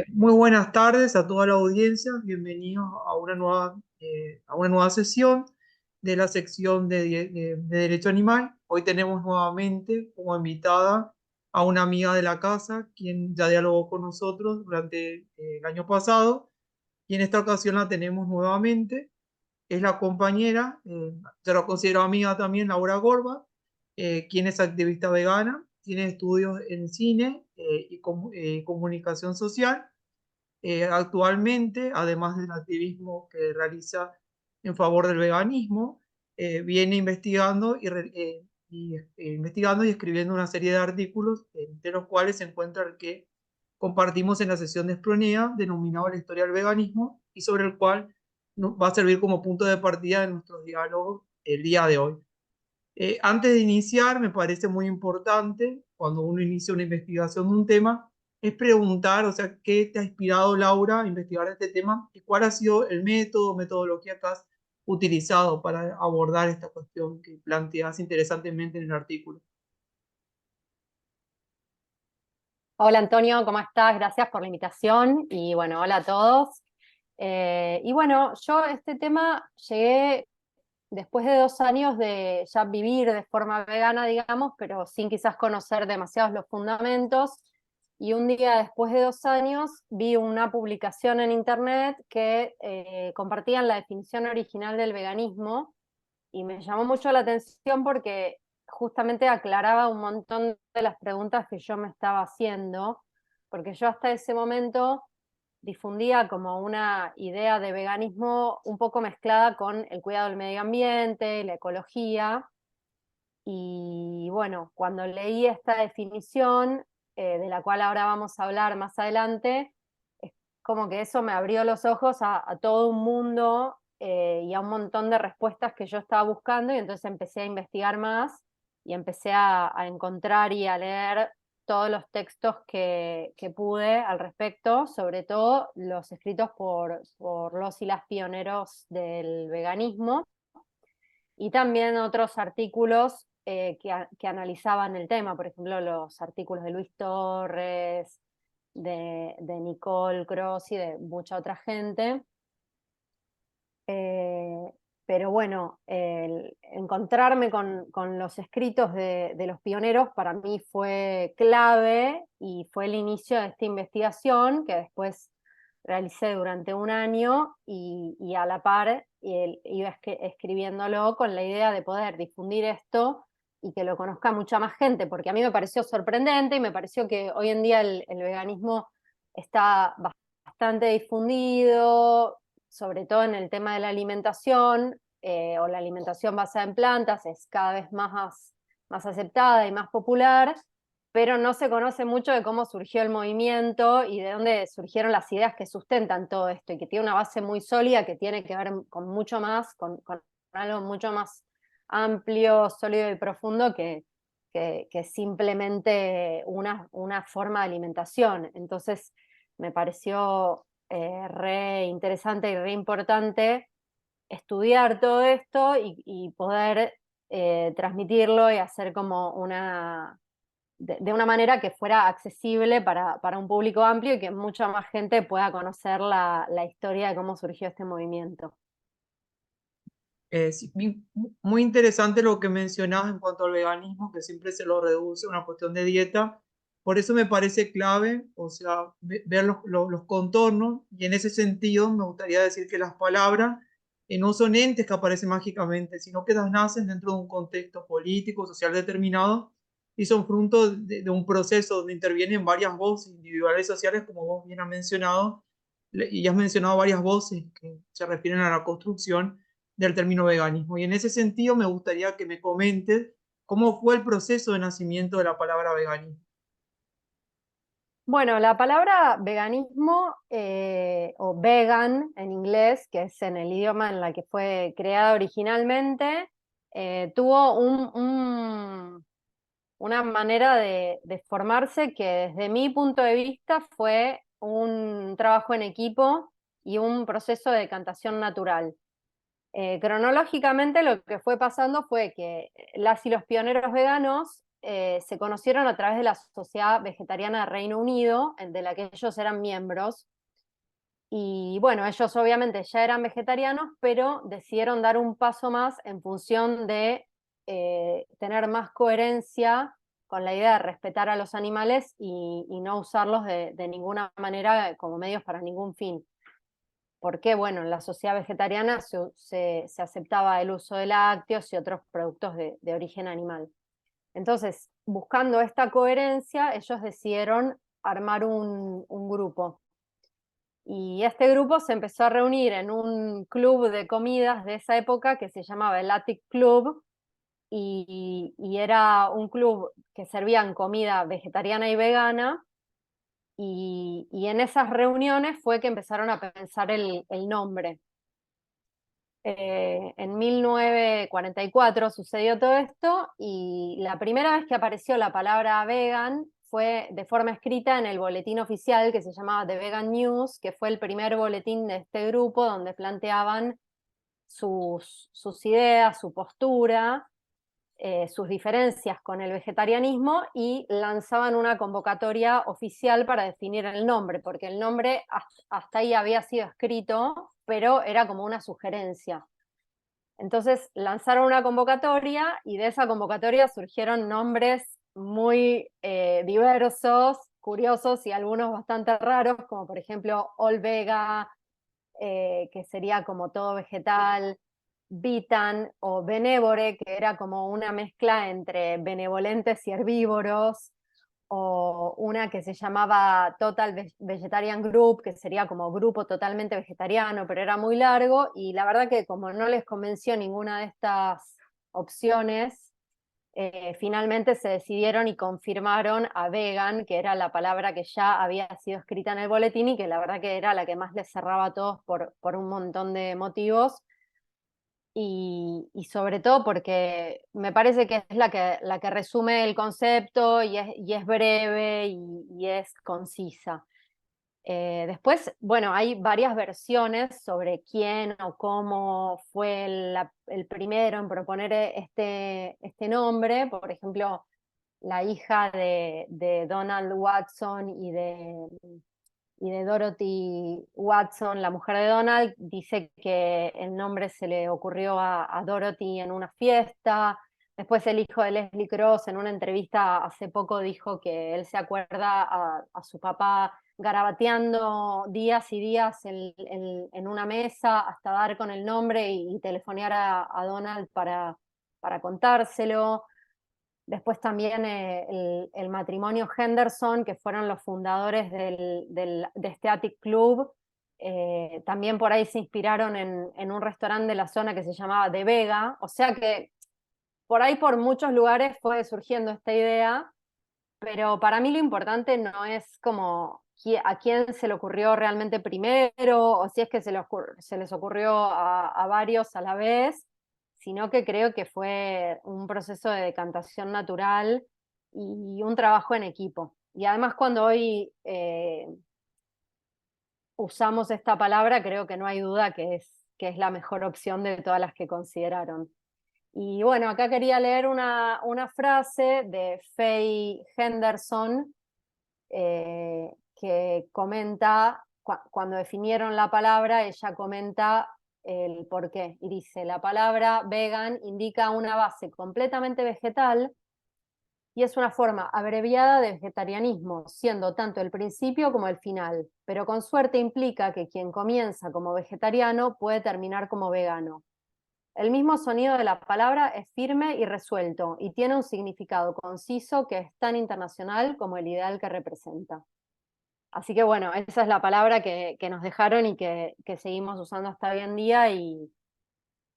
Muy buenas tardes a toda la audiencia, bienvenidos a una nueva sesión de la sección de Derecho Animal. Hoy tenemos nuevamente como invitada a una amiga de la casa, quien ya dialogó con nosotros durante el año pasado, y en esta ocasión la tenemos nuevamente. Es la compañera, yo la considero amiga también, Laura Gorba, quien es activista vegana, tiene estudios en cine y comunicación social. Actualmente, además del activismo que realiza en favor del veganismo, viene investigando y escribiendo una serie de artículos, de los cuales se encuentra el que compartimos en la sesión de Espronea, denominado La historia del veganismo, y sobre el cual va a servir como punto de partida de nuestros diálogos el día de hoy. Antes de iniciar, me parece muy importante, cuando uno inicia una investigación de un tema, es preguntar, o sea, ¿qué te ha inspirado, Laura, a investigar este tema? ¿Y cuál ha sido el método, metodología que has utilizado para abordar esta cuestión que planteas interesantemente en el artículo? Hola Antonio, ¿cómo estás? Gracias por la invitación y bueno, hola a todos. Y bueno, yo a este tema llegué después de 2 años de ya vivir de forma vegana, digamos, pero sin quizás conocer demasiados los fundamentos. Y un día después de 2 años vi una publicación en internet que compartían la definición original del veganismo y me llamó mucho la atención porque justamente aclaraba un montón de las preguntas que yo me estaba haciendo, porque yo hasta ese momento difundía como una idea de veganismo un poco mezclada con el cuidado del medio ambiente, la ecología, y bueno, cuando leí esta definición, de la cual ahora vamos a hablar más adelante, es como que eso me abrió los ojos a todo un mundo y a un montón de respuestas que yo estaba buscando, y entonces empecé a investigar más y empecé a encontrar y a leer todos los textos que pude al respecto, sobre todo los escritos por los y las pioneros del veganismo, y también otros artículos que analizaban el tema, por ejemplo, los artículos de Luis Torres, de Nicole Cross y de mucha otra gente. Eh, pero bueno, el encontrarme con los escritos de los pioneros para mí fue clave y fue el inicio de esta investigación que después realicé durante un año y a la par iba escribiéndolo con la idea de poder difundir esto y que lo conozca mucha más gente, porque a mí me pareció sorprendente y me pareció que hoy en día el veganismo está bastante difundido, sobre todo en el tema de la alimentación, o la alimentación basada en plantas, es cada vez más aceptada y más popular, pero no se conoce mucho de cómo surgió el movimiento y de dónde surgieron las ideas que sustentan todo esto, y que tiene una base muy sólida que tiene que ver con mucho más, con algo mucho más amplio, sólido y profundo que simplemente una forma de alimentación. Entonces me pareció re interesante y re importante estudiar todo esto y poder transmitirlo y hacer como de una manera que fuera accesible para un público amplio y que mucha más gente pueda conocer la historia de cómo surgió este movimiento. Sí, muy interesante lo que mencionabas en cuanto al veganismo, que siempre se lo reduce a una cuestión de dieta. Por eso me parece clave, o sea, ver los contornos, y en ese sentido me gustaría decir que las palabras no son entes que aparecen mágicamente, sino que las nacen dentro de un contexto político, social determinado, y son fruto de un proceso donde intervienen varias voces individuales y sociales, como vos bien has mencionado, y has mencionado varias voces que se refieren a la construcción del término veganismo. Y en ese sentido me gustaría que me comentes cómo fue el proceso de nacimiento de la palabra veganismo. Bueno, la palabra veganismo, o vegan en inglés, que es en el idioma en la que fue creada originalmente, tuvo una manera de formarse que desde mi punto de vista fue un trabajo en equipo y un proceso de decantación natural. Cronológicamente lo que fue pasando fue que las y los pioneros veganos se conocieron a través de la Sociedad Vegetariana de Reino Unido, de la que ellos eran miembros. Y bueno, ellos obviamente ya eran vegetarianos, pero decidieron dar un paso más en función de tener más coherencia con la idea de respetar a los animales y no usarlos de ninguna manera como medios para ningún fin. Porque, bueno, en la sociedad vegetariana se aceptaba el uso de lácteos y otros productos de origen animal. Entonces, buscando esta coherencia, ellos decidieron armar un grupo. Y este grupo se empezó a reunir en un club de comidas de esa época que se llamaba el Attic Club, y era un club que servían comida vegetariana y vegana, y en esas reuniones fue que empezaron a pensar el nombre. En 1944 sucedió todo esto, y la primera vez que apareció la palabra vegan fue de forma escrita en el boletín oficial que se llamaba The Vegan News, que fue el primer boletín de este grupo donde planteaban sus ideas, su postura, sus diferencias con el vegetarianismo, y lanzaban una convocatoria oficial para definir el nombre, porque el nombre hasta ahí había sido escrito, pero era como una sugerencia. Entonces lanzaron una convocatoria, y de esa convocatoria surgieron nombres muy diversos, curiosos y algunos bastante raros, como por ejemplo All Vega, que sería como todo vegetal, Vitan o Benevore, que era como una mezcla entre benevolentes y herbívoros, o una que se llamaba Total Vegetarian Group, que sería como grupo totalmente vegetariano, pero era muy largo, y la verdad que como no les convenció ninguna de estas opciones, finalmente se decidieron y confirmaron a vegan, que era la palabra que ya había sido escrita en el boletín y que la verdad que era la que más les cerraba a todos por un montón de motivos. Y sobre todo porque me parece que es la que resume el concepto, y es breve y es concisa. Después, bueno, hay varias versiones sobre quién o cómo fue el primero en proponer este nombre. Por ejemplo, la hija de Donald Watson y de Dorothy Watson, la mujer de Donald, dice que el nombre se le ocurrió a Dorothy en una fiesta. Después el hijo de Leslie Cross en una entrevista hace poco dijo que él se acuerda a su papá garabateando días y días en una mesa hasta dar con el nombre y telefonear a Donald para contárselo. Después también el matrimonio Henderson, que fueron los fundadores de este Attic Club, también por ahí se inspiraron en un restaurante de la zona que se llamaba The Vega. O sea que por ahí por muchos lugares fue surgiendo esta idea, pero para mí lo importante no es como a quién se le ocurrió realmente primero, o si es que se les ocurrió a varios a la vez, sino que creo que fue un proceso de decantación natural y un trabajo en equipo. Y además cuando hoy usamos esta palabra, creo que no hay duda que es la mejor opción de todas las que consideraron. Y bueno, acá quería leer una frase de Faye Henderson, que comenta, cuando definieron la palabra, ella comenta el porqué, y dice: la palabra vegan indica una base completamente vegetal y es una forma abreviada de vegetarianismo, siendo tanto el principio como el final, pero con suerte implica que quien comienza como vegetariano puede terminar como vegano. El mismo sonido de la palabra es firme y resuelto, y tiene un significado conciso que es tan internacional como el ideal que representa. Así que bueno, esa es la palabra que nos dejaron y que seguimos usando hasta hoy en día, y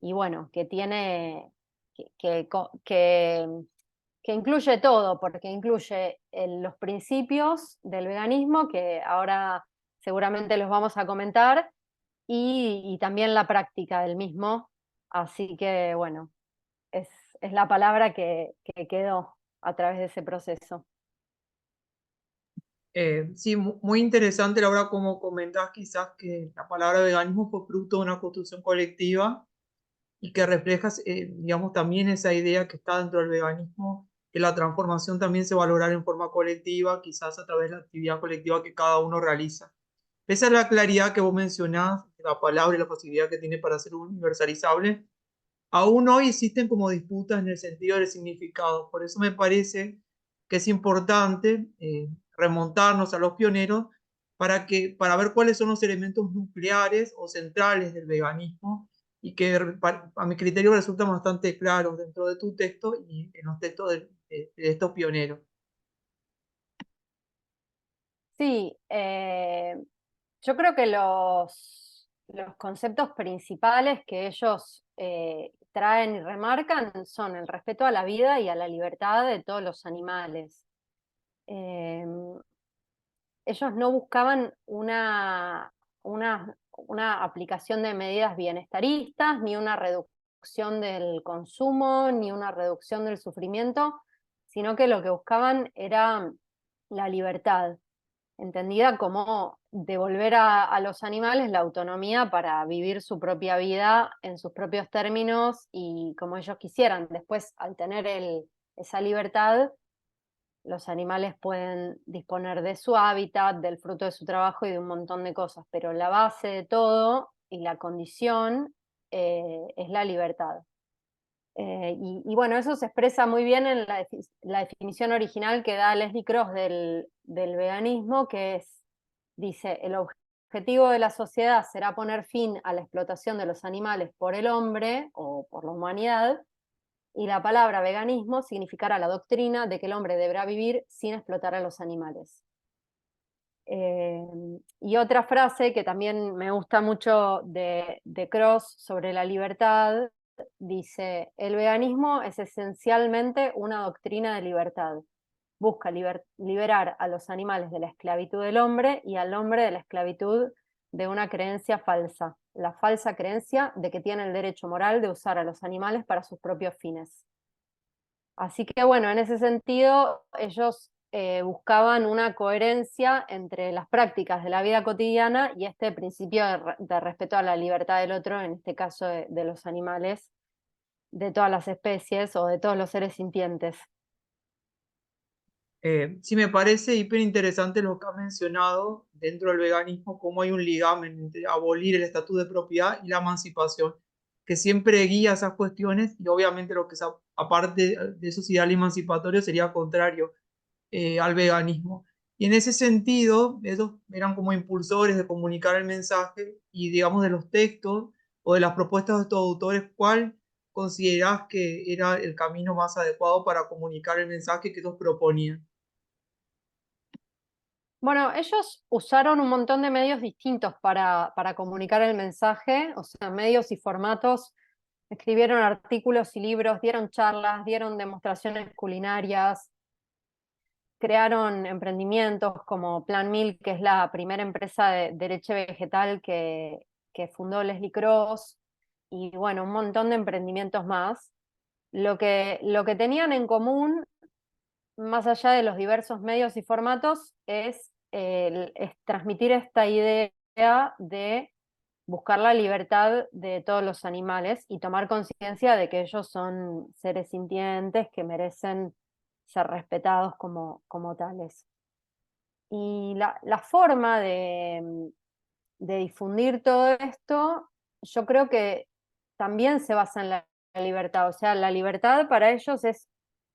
bueno, que tiene, que, que, que, que incluye todo, porque incluye los principios del veganismo, que ahora seguramente los vamos a comentar, y también la práctica del mismo. Así que bueno, es, es la palabra que quedó a través de ese proceso. Sí, muy interesante, Laura, como comentás quizás que la palabra veganismo fue fruto de una construcción colectiva y que refleja, digamos, también esa idea que está dentro del veganismo que la transformación también se valorara en forma colectiva, quizás a través de la actividad colectiva que cada uno realiza. Esa es la claridad que vos mencionás, la palabra y la posibilidad que tiene para ser universalizable. Aún hoy existen como disputas en el sentido del significado. Por eso me parece que es importante remontarnos a los pioneros para ver cuáles son los elementos nucleares o centrales del veganismo y que a mi criterio resultan bastante claros dentro de tu texto y en los textos de estos pioneros. Sí, yo creo que los conceptos principales que ellos traen y remarcan son el respeto a la vida y a la libertad de todos los animales. Eh, Ellos no buscaban una aplicación de medidas bienestaristas, ni una reducción del consumo, ni una reducción del sufrimiento, sino que lo que buscaban era la libertad, entendida como devolver a los animales la autonomía para vivir su propia vida en sus propios términos y como ellos quisieran. Después, al tener esa libertad, los animales pueden disponer de su hábitat, del fruto de su trabajo y de un montón de cosas, pero la base de todo y la condición es la libertad. Y bueno, eso se expresa muy bien en la definición original que da Leslie Cross del veganismo, que es, dice, el objetivo de la sociedad será poner fin a la explotación de los animales por el hombre o por la humanidad, y la palabra veganismo significará la doctrina de que el hombre deberá vivir sin explotar a los animales. Y otra frase que también me gusta mucho de Cross sobre la libertad, dice, el veganismo es esencialmente una doctrina de libertad. Busca liberar a los animales de la esclavitud del hombre y al hombre de la esclavitud de una creencia falsa, la falsa creencia de que tiene el derecho moral de usar a los animales para sus propios fines. Así que bueno, en ese sentido, ellos buscaban una coherencia entre las prácticas de la vida cotidiana y este principio de respeto a la libertad del otro, en este caso de los animales, de todas las especies o de todos los seres sintientes. Sí, me parece hiper interesante lo que has mencionado dentro del veganismo, cómo hay un ligamen entre abolir el estatuto de propiedad y la emancipación, que siempre guía esas cuestiones y obviamente lo que es aparte de esos ideales emancipatorios sería contrario al veganismo. Y en ese sentido, ellos eran como impulsores de comunicar el mensaje y digamos de los textos o de las propuestas de estos autores, ¿cuál considerás que era el camino más adecuado para comunicar el mensaje que ellos proponían? Bueno, ellos usaron un montón de medios distintos para comunicar el mensaje, o sea, medios y formatos. Escribieron artículos y libros, dieron charlas, dieron demostraciones culinarias, crearon emprendimientos como Plan Mil, que es la primera empresa de leche vegetal que fundó Leslie Cross, y bueno, un montón de emprendimientos más. Lo que tenían en común, más allá de los diversos medios y formatos, es transmitir esta idea de buscar la libertad de todos los animales y tomar conciencia de que ellos son seres sintientes que merecen ser respetados como tales. Y la forma de difundir todo esto, yo creo que también se basa en la libertad. O sea, la libertad para ellos es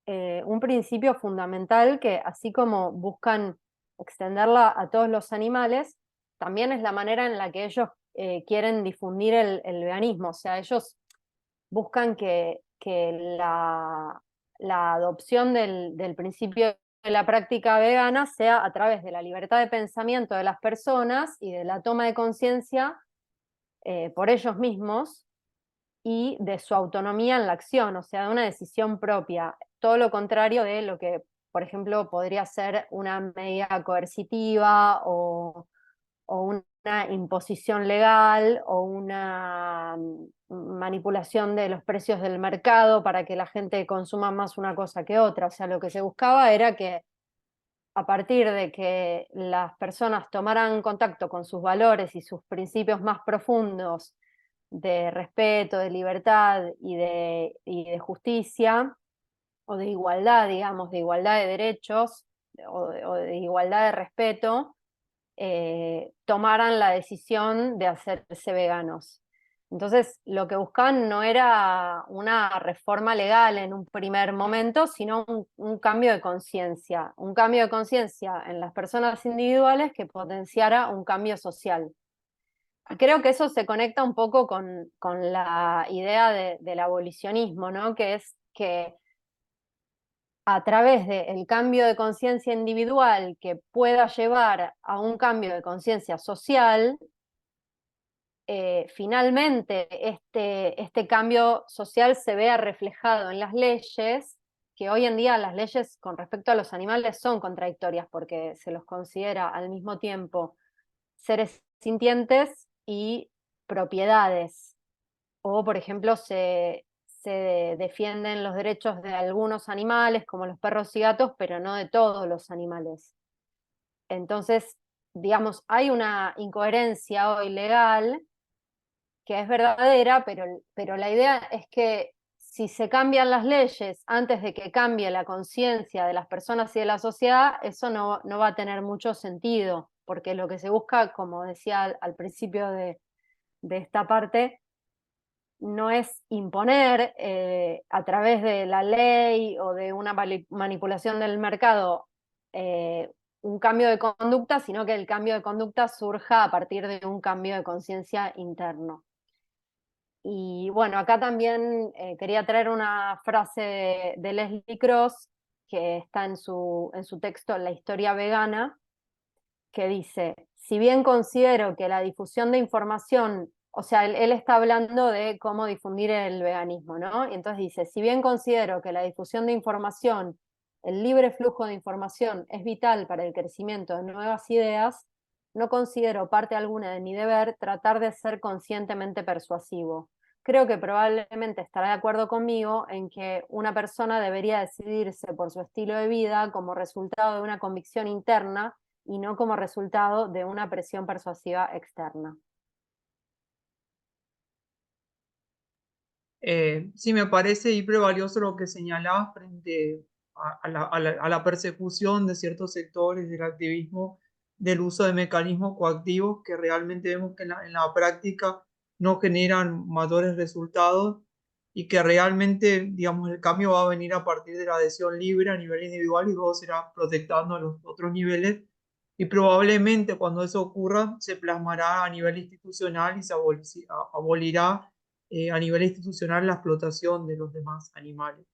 un principio fundamental que, así como buscan extenderla a todos los animales, también es la manera en la que ellos quieren difundir el veganismo. O sea, ellos buscan que la adopción del principio de la práctica vegana sea a través de la libertad de pensamiento de las personas y de la toma de conciencia por ellos mismos y de su autonomía en la acción, o sea, de una decisión propia. Todo lo contrario de lo que, por ejemplo, podría ser una medida coercitiva o una imposición legal o una manipulación de los precios del mercado para que la gente consuma más una cosa que otra. O sea, lo que se buscaba era que a partir de que las personas tomaran contacto con sus valores y sus principios más profundos de respeto, de libertad y de justicia, o de igualdad, digamos, de igualdad de derechos o de igualdad de respeto, tomaran la decisión de hacerse veganos. Entonces, lo que buscaban no era una reforma legal en un primer momento, sino un cambio de conciencia, un cambio de conciencia en las personas individuales que potenciara un cambio social. Y creo que eso se conecta un poco con la idea del abolicionismo, ¿no? Que es que a través del cambio de conciencia individual que pueda llevar a un cambio de conciencia social, finalmente este cambio social se vea reflejado en las leyes, que hoy en día las leyes con respecto a los animales son contradictorias porque se los considera al mismo tiempo seres sintientes y propiedades. O, por ejemplo, se defienden los derechos de algunos animales, como los perros y gatos, pero no de todos los animales. Entonces, digamos, hay una incoherencia hoy legal que es verdadera, pero la idea es que si se cambian las leyes antes de que cambie la conciencia de las personas y de la sociedad, eso no va a tener mucho sentido, porque lo que se busca, como decía al principio de esta parte, no es imponer a través de la ley o de una manipulación del mercado un cambio de conducta, sino que el cambio de conducta surja a partir de un cambio de conciencia interno. Y bueno, acá también quería traer una frase de Leslie Cross, que está en su texto La historia vegana, que dice, si bien considero que la difusión de información, o sea, él está hablando de cómo difundir el veganismo, ¿no? Y entonces dice, si bien considero que la difusión de información, el libre flujo de información es vital para el crecimiento de nuevas ideas, no considero parte alguna de mi deber tratar de ser conscientemente persuasivo. Creo que probablemente estará de acuerdo conmigo en que una persona debería decidirse por su estilo de vida como resultado de una convicción interna y no como resultado de una presión persuasiva externa. Sí, me parece hiper valioso lo que señalabas frente a la persecución de ciertos sectores del activismo, del uso de mecanismos coactivos que realmente vemos que en la práctica no generan mayores resultados y que realmente, digamos, el cambio va a venir a partir de la adhesión libre a nivel individual y luego será proyectando a los otros niveles. Y probablemente cuando eso ocurra se plasmará a nivel institucional y se abolirá a nivel institucional la explotación de los demás animales.